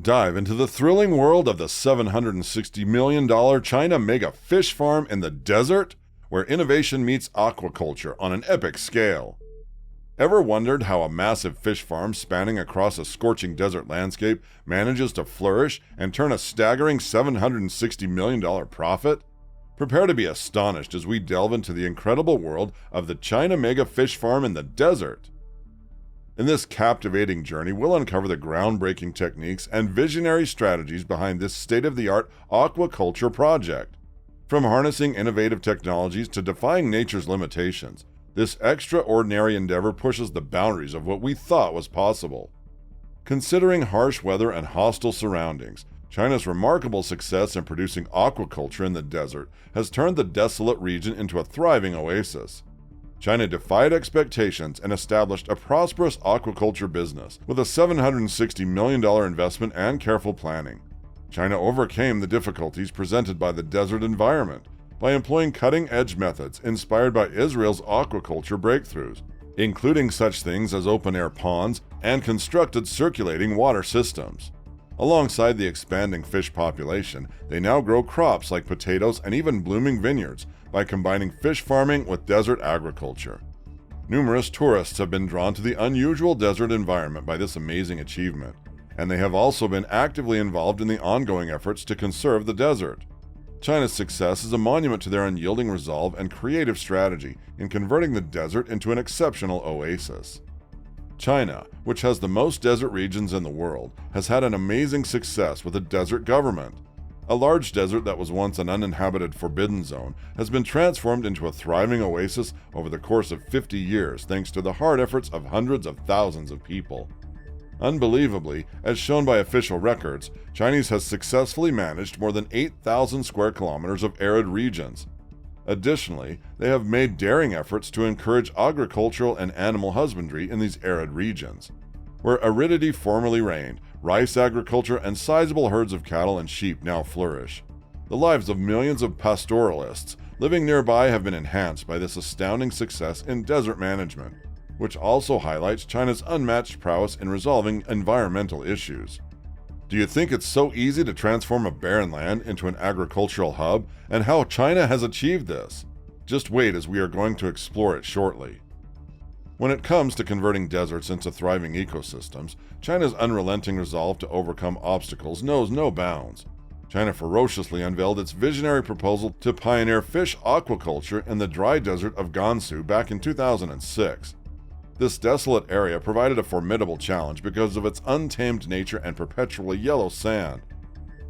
dive into the thrilling world of the $760 million China mega fish farm in the desert, where innovation meets aquaculture on an epic scale. Ever wondered how a massive fish farm spanning across a scorching desert landscape manages to flourish and turn a staggering $760 million profit? Prepare to be astonished as we delve into the incredible world of the China mega fish farm in the desert. In this captivating journey, we'll uncover the groundbreaking techniques and visionary strategies behind this state-of-the-art aquaculture project. From harnessing innovative technologies to defying nature's limitations, this extraordinary endeavor pushes the boundaries of what we thought was possible. Considering harsh weather and hostile surroundings, China's remarkable success in producing aquaculture in the desert has turned the desolate region into a thriving oasis. China defied expectations and established a prosperous aquaculture business with a $760 million investment and careful planning. China overcame the difficulties presented by the desert environment by employing cutting-edge methods inspired by Israel's aquaculture breakthroughs, including such things as open-air ponds and constructed circulating water systems. Alongside the expanding fish population, they now grow crops like potatoes and even blooming vineyards by combining fish farming with desert agriculture. Numerous tourists have been drawn to the unusual desert environment by this amazing achievement, and they have also been actively involved in the ongoing efforts to conserve the desert. China's success is a monument to their unyielding resolve and creative strategy in converting the desert into an exceptional oasis. China, which has the most desert regions in the world, has had an amazing success with a desert government. A large desert that was once an uninhabited forbidden zone has been transformed into a thriving oasis over the course of 50 years thanks to the hard efforts of hundreds of thousands of people. Unbelievably, as shown by official records, China has successfully managed more than 8,000 square kilometers of arid regions. Additionally, they have made daring efforts to encourage agricultural and animal husbandry in these arid regions. Where aridity formerly reigned, rice agriculture and sizable herds of cattle and sheep now flourish. The lives of millions of pastoralists living nearby have been enhanced by this astounding success in desert management, which also highlights China's unmatched prowess in resolving environmental issues. Do you think it's so easy to transform a barren land into an agricultural hub, and how China has achieved this? Just wait as we are going to explore it shortly. When it comes to converting deserts into thriving ecosystems, China's unrelenting resolve to overcome obstacles knows no bounds. China ferociously unveiled its visionary proposal to pioneer fish aquaculture in the dry desert of Gansu back in 2006. This desolate area provided a formidable challenge because of its untamed nature and perpetually yellow sand.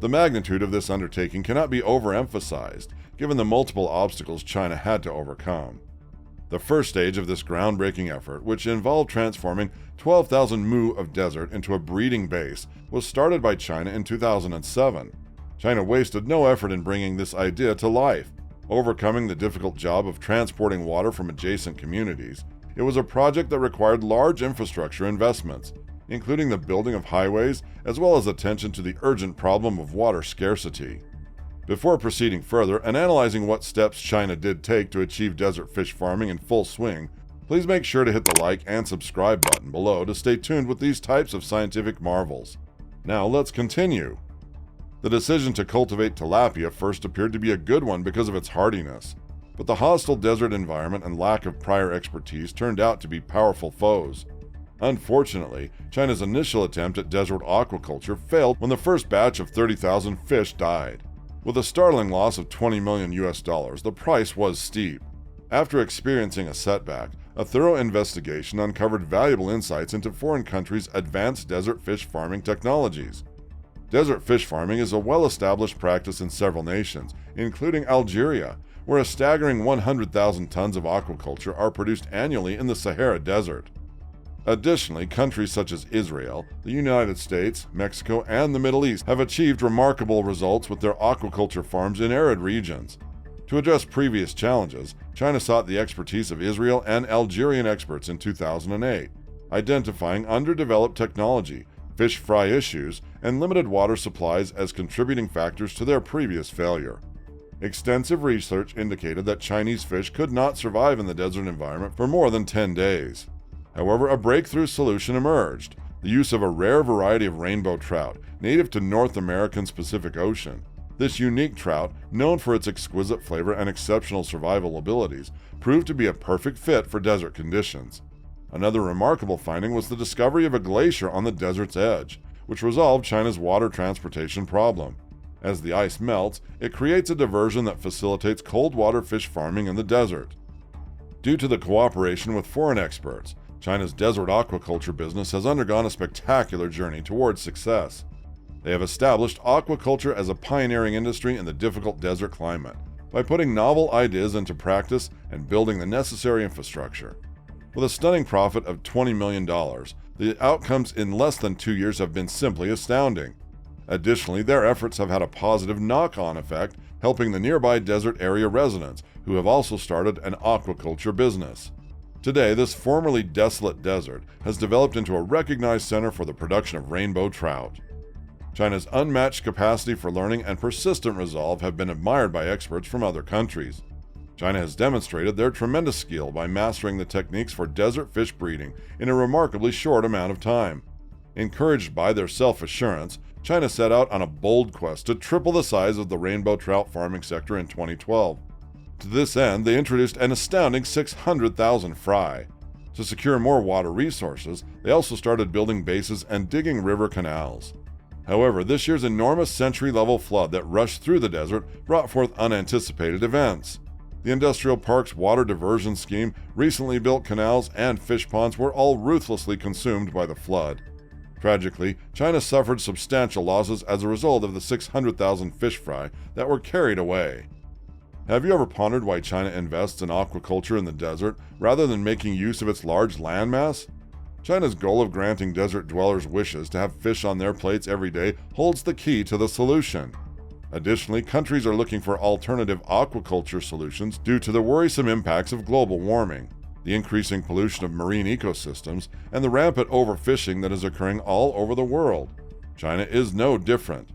The magnitude of this undertaking cannot be overemphasized, given the multiple obstacles China had to overcome. The first stage of this groundbreaking effort, which involved transforming 12,000 mu of desert into a breeding base, was started by China in 2007. China wasted no effort in bringing this idea to life, overcoming the difficult job of transporting water from adjacent communities. It was a project that required large infrastructure investments, including the building of highways, as well as attention to the urgent problem of water scarcity. Before proceeding further and analyzing what steps China did take to achieve desert fish farming in full swing, please make sure to hit the like and subscribe button below to stay tuned with these types of scientific marvels. Now let's continue. The decision to cultivate tilapia first appeared to be a good one because of its hardiness, but the hostile desert environment and lack of prior expertise turned out to be powerful foes. Unfortunately, China's initial attempt at desert aquaculture failed when the first batch of 30,000 fish died. With a startling loss of $20 million, the price was steep. After experiencing a setback, a thorough investigation uncovered valuable insights into foreign countries' advanced desert fish farming technologies. Desert fish farming is a well-established practice in several nations, including Algeria, where a staggering 100,000 tons of aquaculture are produced annually in the Sahara Desert. Additionally, countries such as Israel, the United States, Mexico, and the Middle East have achieved remarkable results with their aquaculture farms in arid regions. To address previous challenges, China sought the expertise of Israel and Algerian experts in 2008, identifying underdeveloped technology, fish fry issues, and limited water supplies as contributing factors to their previous failure. Extensive research indicated that Chinese fish could not survive in the desert environment for more than 10 days. However, a breakthrough solution emerged: the use of a rare variety of rainbow trout native to North America's Pacific Ocean. This unique trout, known for its exquisite flavor and exceptional survival abilities, proved to be a perfect fit for desert conditions. Another remarkable finding was the discovery of a glacier on the desert's edge, which resolved China's water transportation problem. As the ice melts, it creates a diversion that facilitates cold water fish farming in the desert. Due to the cooperation with foreign experts, China's desert aquaculture business has undergone a spectacular journey towards success. They have established aquaculture as a pioneering industry in the difficult desert climate by putting novel ideas into practice and building the necessary infrastructure. With a stunning profit of $20 million, the outcomes in less than 2 years have been simply astounding. Additionally, their efforts have had a positive knock-on effect, helping the nearby desert area residents who have also started an aquaculture business. Today, this formerly desolate desert has developed into a recognized center for the production of rainbow trout. China's unmatched capacity for learning and persistent resolve have been admired by experts from other countries. China has demonstrated their tremendous skill by mastering the techniques for desert fish breeding in a remarkably short amount of time. Encouraged by their self-assurance, China set out on a bold quest to triple the size of the rainbow trout farming sector in 2012. To this end, they introduced an astounding 600,000 fry. To secure more water resources, they also started building bases and digging river canals. However, this year's enormous century-level flood that rushed through the desert brought forth unanticipated events. The industrial park's water diversion scheme, recently built canals, and fish ponds were all ruthlessly consumed by the flood. Tragically, China suffered substantial losses as a result of the 600,000 fish fry that were carried away. Have you ever pondered why China invests in aquaculture in the desert rather than making use of its large landmass? China's goal of granting desert dwellers wishes to have fish on their plates every day holds the key to the solution. Additionally, countries are looking for alternative aquaculture solutions due to the worrisome impacts of global warming, the increasing pollution of marine ecosystems, and the rampant overfishing that is occurring all over the world. China is no different.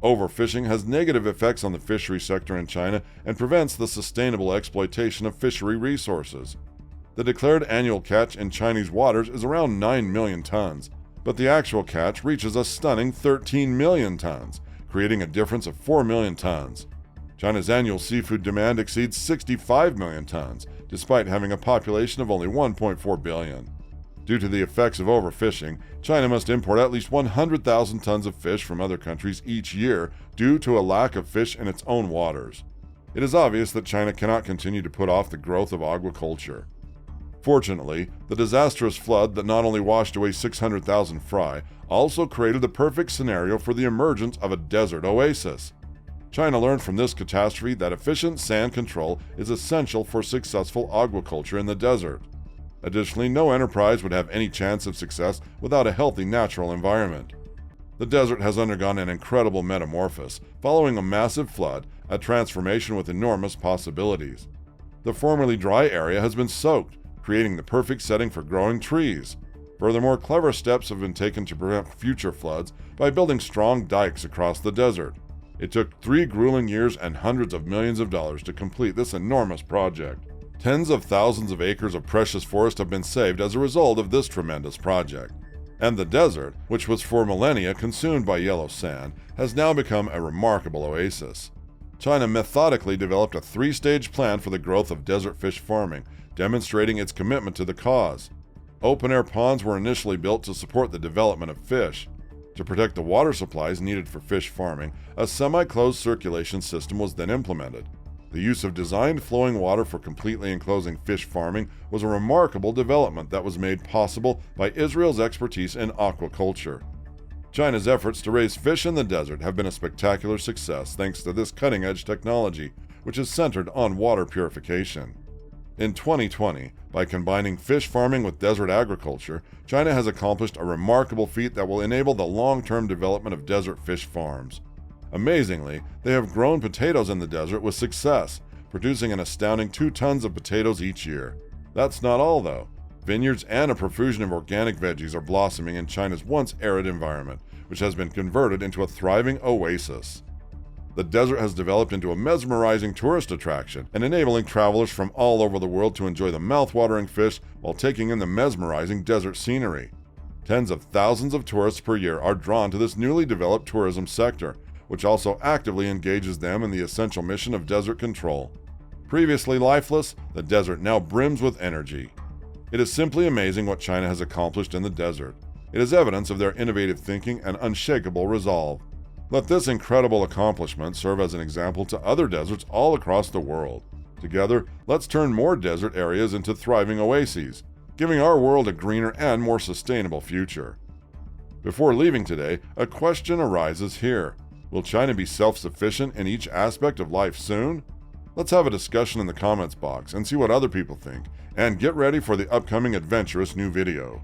Overfishing has negative effects on the fishery sector in China and prevents the sustainable exploitation of fishery resources. The declared annual catch in Chinese waters is around 9 million tons, but the actual catch reaches a stunning 13 million tons, creating a difference of 4 million tons. China's annual seafood demand exceeds 65 million tons, despite having a population of only 1.4 billion. Due to the effects of overfishing, China must import at least 100,000 tons of fish from other countries each year due to a lack of fish in its own waters. It is obvious that China cannot continue to put off the growth of aquaculture. Fortunately, the disastrous flood that not only washed away 600,000 fry also created the perfect scenario for the emergence of a desert oasis. China learned from this catastrophe that efficient sand control is essential for successful aquaculture in the desert. Additionally, no enterprise would have any chance of success without a healthy natural environment. The desert has undergone an incredible metamorphosis following a massive flood, a transformation with enormous possibilities. The formerly dry area has been soaked, creating the perfect setting for growing trees. Furthermore, clever steps have been taken to prevent future floods by building strong dikes across the desert. It took 3 grueling years and hundreds of millions of dollars to complete this enormous project. Tens of thousands of acres of precious forest have been saved as a result of this tremendous project. And the desert, which was for millennia consumed by yellow sand, has now become a remarkable oasis. China methodically developed a 3-stage plan for the growth of desert fish farming, demonstrating its commitment to the cause. Open-air ponds were initially built to support the development of fish. To protect the water supplies needed for fish farming, a semi-closed circulation system was then implemented. The use of designed flowing water for completely enclosing fish farming was a remarkable development that was made possible by Israel's expertise in aquaculture. China's efforts to raise fish in the desert have been a spectacular success thanks to this cutting-edge technology, which is centered on water purification. In 2020, by combining fish farming with desert agriculture, China has accomplished a remarkable feat that will enable the long-term development of desert fish farms. Amazingly, they have grown potatoes in the desert with success, producing an astounding 2 tons of potatoes each year. That's not all, though. Vineyards and a profusion of organic veggies are blossoming in China's once arid environment, which has been converted into a thriving oasis. The desert has developed into a mesmerizing tourist attraction and enabling travelers from all over the world to enjoy the mouth-watering fish while taking in the mesmerizing desert scenery. Tens of thousands of tourists per year are drawn to this newly developed tourism sector, which also actively engages them in the essential mission of desert control. Previously lifeless, the desert now brims with energy. It is simply amazing what China has accomplished in the desert. It is evidence of their innovative thinking and unshakable resolve. Let this incredible accomplishment serve as an example to other deserts all across the world. Together, let's turn more desert areas into thriving oases, giving our world a greener and more sustainable future. Before leaving today, a question arises here. Will China be self-sufficient in each aspect of life soon? Let's have a discussion in the comments box and see what other people think, and get ready for the upcoming adventurous new video.